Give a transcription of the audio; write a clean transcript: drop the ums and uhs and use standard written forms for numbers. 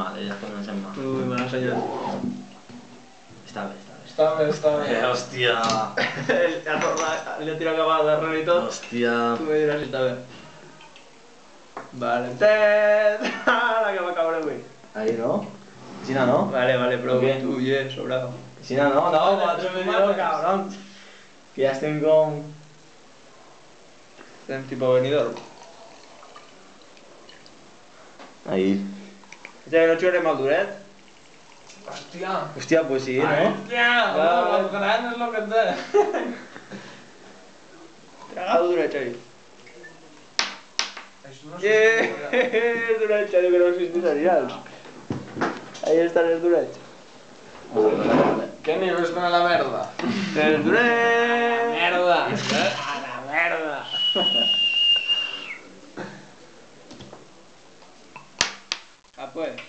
mal, ja comencem mal. Ui, me l'ha ensenyat. Està bé, està bé. Està bé. Hòstia. Li ha tirat cap a darrere i tot. Hòstia. Tu me diràs si està bé. Valentet! La que va caure avui. Ahí, no? Xina, no? Vale, prou. Què? Tu, sobrado. Xina, no, 4 minuts, cabrón. Que ja estem com... Estem tipo venidor. Ahí. Ja que no xugarem al duret. Hòstia. Hòstia, pues sí, no? Hòstia, el gran és el que et té. Traga el duret, Xavi. Això no Duret, Xavi, que no existís serials. Ahí estan els durets. Què nives con la merda? El duret! Merda! A la merda! Ah, pues.